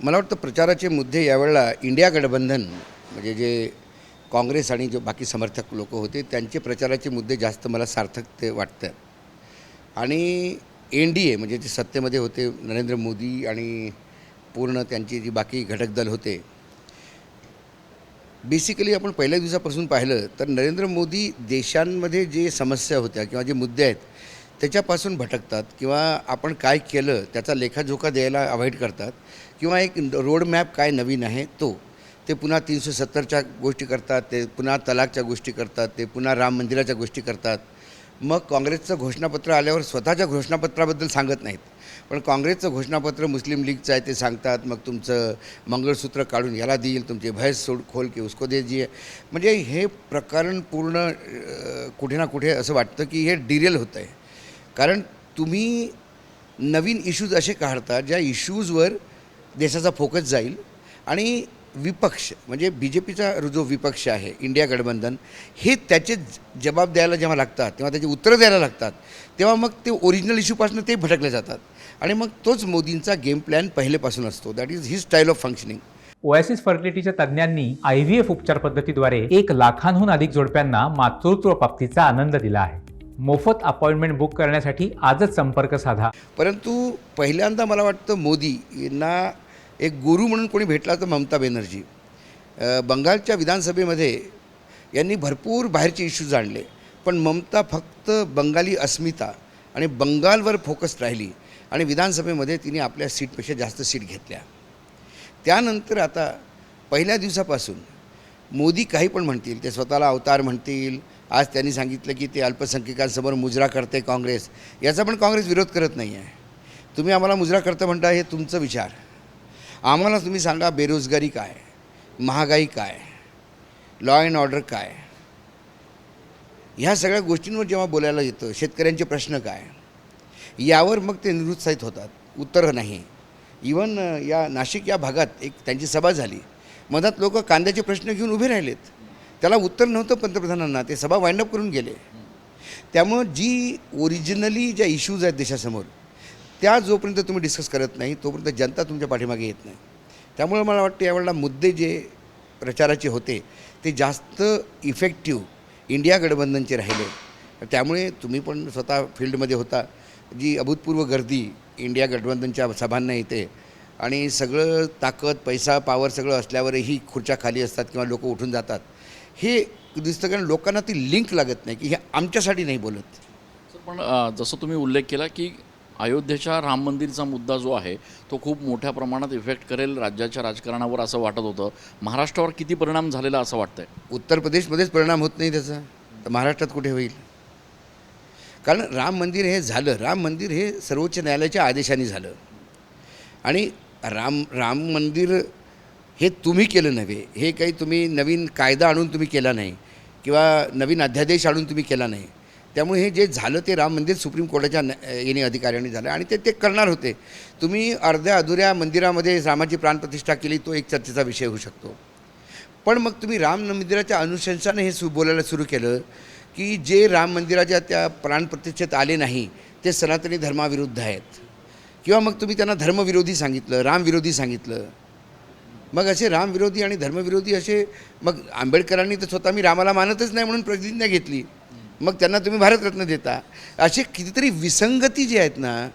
मला वाटतं प्रचाराचे मुद्दे यावेळेला इंडिया गठबंधन म्हणजे जे काँग्रेस आणि जे बाकी समर्थक लोक होते त्यांचे प्रचाराचे मुद्दे जास्त मला सार्थक ते वाटतं. आणि NDA म्हणजे जे सत्तेमध्ये होते नरेंद्र मोदी आणि पूर्ण त्यांची जी बाकी घटक दल होते, बेसिकली आपण पहिल्या दिवसापासून पाहिलं तर नरेंद्र मोदी देशांमध्ये जे समस्या होत्या किंवा जे मुद्दे आहेत त्याच्यापासून भटकतात किंवा आपण काय केलं त्याचा लेखाजोखा द्यायला अवॉइड करतात किंवा एक रोडमॅप काय नवीन आहे ते पुन्हा 370च्या गोष्टी करतात, ते पुन्हा तलाकच्या गोष्टी करतात, ते पुन्हा राम मंदिराच्या गोष्टी करतात. मग काँग्रेसचं घोषणापत्र आल्यावर स्वतःच्या घोषणापत्राबद्दल सांगत नाहीत, पण काँग्रेसचं घोषणापत्र मुस्लिम लीगचं आहे ते सांगतात. मग तुमचं मंगळसूत्र काढून याला देईल, तुमचे भैंस सोड खोल के उसको दीजिए. म्हणजे हे प्रकरण पूर्ण कुठे ना कुठे असं वाटतं की हे डिरेल होतं आहे. कारण तुम्ही नवीन इश्यूज असे काढता ज्या इश्यूजवर देशाचा फोकस जाईल आणि विपक्ष म्हणजे BJPचा जो विपक्ष आहे इंडिया गठबंधन हे त्याचे जबाब द्यायला जेव्हा लागतात तेव्हा त्याची उत्तरं द्यायला लागतात तेव्हा मग ते ओरिजिनल इश्यूपासून ते भटकले जातात आणि मग तोच मोदींचा गेम प्लॅन पहिलेपासून असतो. That is his style of functioning. Oasis फर्टिलिटीच्या तज्ज्ञांनी IVF उपचार पद्धतीद्वारे 1 लाखांहून अधिक जोडप्यांना मातृत्व प्राप्तीचा आनंद दिला आहे. मोफत अपॉइंटमेंट बुक करण्यासाठी आजच संपर्क साधा. परंतु पहिल्यांदा मला वाटतं मोदी यांना एक गुरु म्हणून कोणी भेटला तर ममता बॅनर्जी. बंगालच्या विधानसभेमध्ये यांनी भरपूर बाहेरचे इश्यूज आणले, पण ममता फक्त बंगाली अस्मिता आणि बंगालवर फोकस राहिली आणि विधानसभेमध्ये तिने आपल्या सीटपेक्षा जास्त सीट घेतल्या. त्यानंतर आता पहिल्या दिवसापासून मोदी काही पण म्हणतील, ते स्वतःला अवतार म्हणतील. आज त्यांनी सांगितलं की ते अल्पसंख्याकांसमोर मुजरा करते काँग्रेस. याचा पण काँग्रेस विरोध करत नाही आहे. तुम्ही आम्हाला मुजरा करता म्हणता हे तुमचं विचार. आम्हाला तुम्ही सांगा बेरोजगारी काय, महागाई काय, लॉ अँड ऑर्डर काय, ह्या सगळ्या गोष्टींवर जेव्हा बोलायला येतं, शेतकऱ्यांचे प्रश्न काय, यावर मग ते निरुत्साहित होतात. उत्तरं नाही. इवन या नाशिक या भागात एक त्यांची सभा झाली, मधात लोक कांद्याचे प्रश्न घेऊन उभे राहिलेत, त्याला उत्तर नव्हतं पंतप्रधानांना, ते सभा वाइंडअप करून गेले. त्यामुळं जी ओरिजिनली ज्या इश्यूज आहेत देशासमोर त्या जोपर्यंत तुम्ही डिस्कस करत नाही तोपर्यंत जनता तुमच्या पाठीमागे येत नाही. त्यामुळे मला वाटतं यावेळेला मुद्दे जे प्रचाराचे होते ते जास्त इफेक्टिव्ह इंडिया गठबंधनचे राहिले. त्यामुळे तुम्ही पण स्वतः फील्डमध्ये होता, जी अभूतपूर्व गर्दी इंडिया गठबंधनच्या सभांना येते आणि सगळं ताकद पैसा पॉवर सगळं असल्यावरही खुर्च्या खाली असतात किंवा लोक उठून जातात. हे दिसतं कारण लोकांना ती लिंक लागत नाही की हे आमच्यासाठी नाही बोलत. पण जसं तुम्ही उल्लेख केला की अयोध्येच्या राम मंदिरचा मुद्दा जो आहे तो खूप मोठ्या प्रमाणात इफेक्ट करेल राज्याच्या राजकारणावर असं वाटत होतं. महाराष्ट्रावर किती परिणाम झालेला असं वाटतंय? उत्तर प्रदेशमध्येच परिणाम होत नाही त्याचा, तर महाराष्ट्रात कुठे होईल? कारण राम मंदिर हे झालं, राम मंदिर हे सर्वोच्च न्यायालयाच्या आदेशाने झालं आणि राम मंदिर हे तुम्ही केलं नव्हे, हे काही तुम्ही नवीन कायदा आणून तुम्ही केला नाही किंवा नवीन अध्यादेश आणून तुम्ही केला नाही. त्यामुळे हे जे झालं ते राम मंदिर सुप्रीम कोर्टाच्या येणे अधिकाऱ्यांनी झालं आणि ते करणार होते. तुम्ही अर्ध्या अधुऱ्या मंदिरामध्ये रामाची प्राणप्रतिष्ठा केली, तो एक चर्चेचा विषय होऊ शकतो. पण मग तुम्ही राम मंदिराच्या अनुशंसाने हे बोलायला सुरू केलं की जे राम मंदिराच्या त्या प्राणप्रतिष्ठेत आले नाही ते सनातनी धर्माविरुद्ध आहेत किंवा मग तुम्ही त्यांना धर्मविरोधी सांगितलं, रामविरोधी सांगितलं. मग असे रामविरोधी आणि धर्मविरोधी असे मग आंबेडकरांनी तर स्वतः मी रामाला मानतच नाही म्हणून प्रतिज्ञा घेतली, मग त्यांना तुम्ही भारतरत्न देता. असे कितीतरी विसंगती जे आहेत ना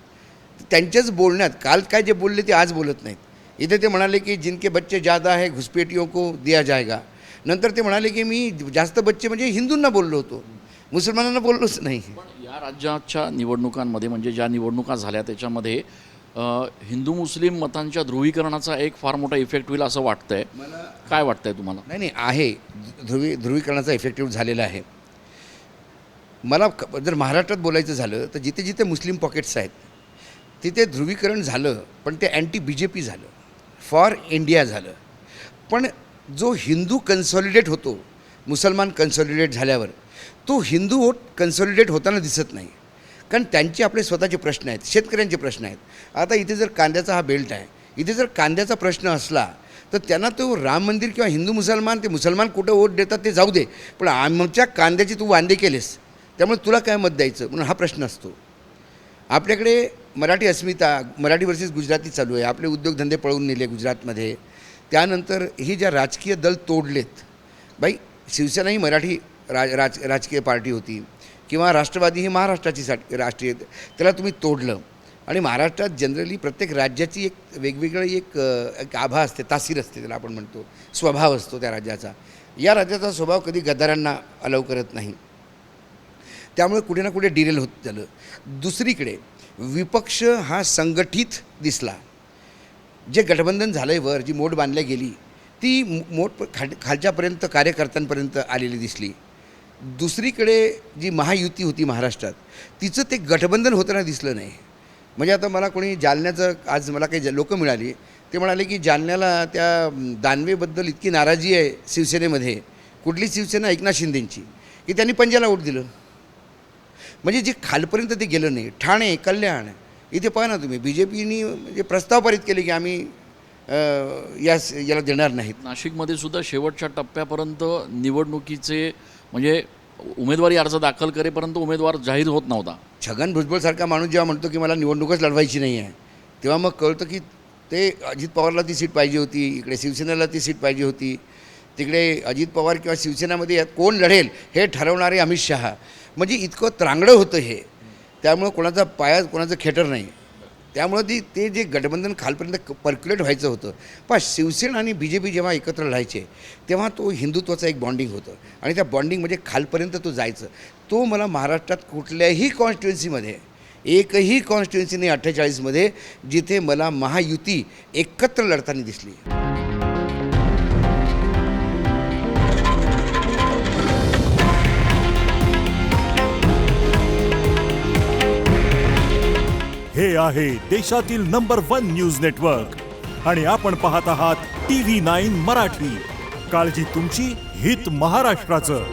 त्यांच्याच बोलण्यात, काल काय जे बोलले ते आज बोलत नाहीत. इथे ते म्हणाले की जिनके बच्चे ज़्यादा है घुसपेटियों को दिया जाएगा. नंतर ते म्हणाले की मी जास्त बच्चे म्हणजे हिंदूंना बोललो होतो, मुसलमानांना बोललोच नाही. पण या राज्याच्या निवडणुकांमध्ये म्हणजे ज्या निवडणुका झाल्या त्याच्यामध्ये हिंदू मुस्लिम मतांच्या ध्रुवीकरणाचा एक फार मोठा इफेक्ट होईल असं वाटतंय. काय वाटतंय तुम्हाला? नाही आहे, ध्रुवीकरणाचा इफेक्टिव्ह झालेला आहे. मला जर महाराष्ट्रात बोलायचं झालं तर जिथे जिथे मुस्लिम पॉकेट्स आहेत तिथे ध्रुवीकरण झालं, पण ते अँटी BJP झालं, फॉर इंडिया झालं. पण जो हिंदू कन्सॉलिडेट होतो मुसलमान कन्सॉलिडेट झाल्यावर, तो हिंदू वोट कन्सॉलिडेट होताना दिसत नाही. कारण त्यांचे आपले स्वतःचे प्रश्न आहेत, शेतकऱ्यांचे प्रश्न आहेत. आता इथे जर कांद्याचा हा बेल्ट आहे, इथे जर कांद्याचा प्रश्न असला तर त्यांना तो राम मंदिर किंवा हिंदू मुसलमान, ते मुसलमान कुठं वोट देतात ते जाऊ दे, पण आमच्या कांद्याची तू वांदे केलेस त्यामुळे तुला काय मत द्यायचं म्हणून हा प्रश्न असतो. आपल्याकडे मराठी अस्मिता, मराठी वर्सेस गुजराती चालू आहे. आपले उद्योगधंदे पळवून नेले गुजरातमध्ये. त्यानंतर ही ज्या राजकीय दल तोडलेत, बाई शिवसेना ही मराठी राजकीय पार्टी होती किंवा राष्ट्रवादी ही महाराष्ट्राची राष्ट्रीय, त्याला तुम्ही तोडलं. आणि महाराष्ट्रात जनरली प्रत्येक राज्याची एक वेगवेगळं एक आभा असते, तासीर असते, त्याला आपण म्हणतो स्वभाव असतो त्या राज्याचा. या राज्याचा स्वभाव कधी गद्दारांना अलाव करत नाही. त्यामुळे कुठे ना कुठे डिरेल होत झालं. दुसरीकडे विपक्ष हा संघटित दिसला. जे गठबंधन झालं आहे वर, जी मोठ बांधल्या गेली ती मोठ खालच्यापर्यंत कार्यकर्त्यांपर्यंत आलेली दिसली. दुसरीकडे जी महायुती होती महाराष्ट्रात, तिचं ते गठबंधन होताना दिसलं नाही. म्हणजे आता मला कोणी जालन्याचं, आज मला काही लोकं मिळाली, ते म्हणाले की जालन्याला त्या दानवेबद्दल इतकी नाराजी आहे शिवसेनेमध्ये, कुठली शिवसेना, एकनाथ शिंदेंची, की त्यांनी पंजाला वोट दिलं. म्हणजे जे खालपर्यंत ते गेलं नाही. ठाणे, कल्याण इथे पहा ना तुम्ही, BJPनी म्हणजे प्रस्ताव पारित केले की आम्ही याला देणार नाहीत. नाशिकमध्ये सुद्धा शेवटच्या टप्प्यापर्यंत निवडणुकीचे म्हणजे उमेदवारी अर्ज दाखल करेपर्यंत उमेदवार जाहीर होत नव्हता. छगन भुजबळसारखा माणूस जेव्हा म्हणतो की मला निवडणूकच लढवायची नाही आहे, तेव्हा मग कळतं की ते अजित पवारला ती सीट पाहिजे होती, इकडे शिवसेनेला ती सीट पाहिजे होती, तिकडे अजित पवार किंवा शिवसेनेमध्ये कोण लढेल हे ठरवणारे अमित शहा. म्हणजे इतकं त्रांगडं होतं हे. त्यामुळं कोणाचा पाया, कोणाचं खेटर नाही. त्यामुळं ते जे गठबंधन खालपर्यंत पर्क्युलेट व्हायचं होतं. पण शिवसेना आणि BJP जेव्हा एकत्र लढायचे तेव्हा तो हिंदुत्वाचा एक बॉन्डिंग होतं आणि त्या बॉन्डिंग म्हणजे खालपर्यंत तो जायचं. तो मला महाराष्ट्रात कुठल्याही कॉन्स्टिट्युन्सीमध्ये, एकही कॉन्स्टिट्युन्सी नाही 48मध्ये, जिथे मला महायुती एकत्र लढताना दिसली. हे आहे देशातील नंबर 1 न्यूज नेटवर्क आणि आपण पाहत आहात TV9 मराठी. काळजी तुमची, हित महाराष्ट्राचं.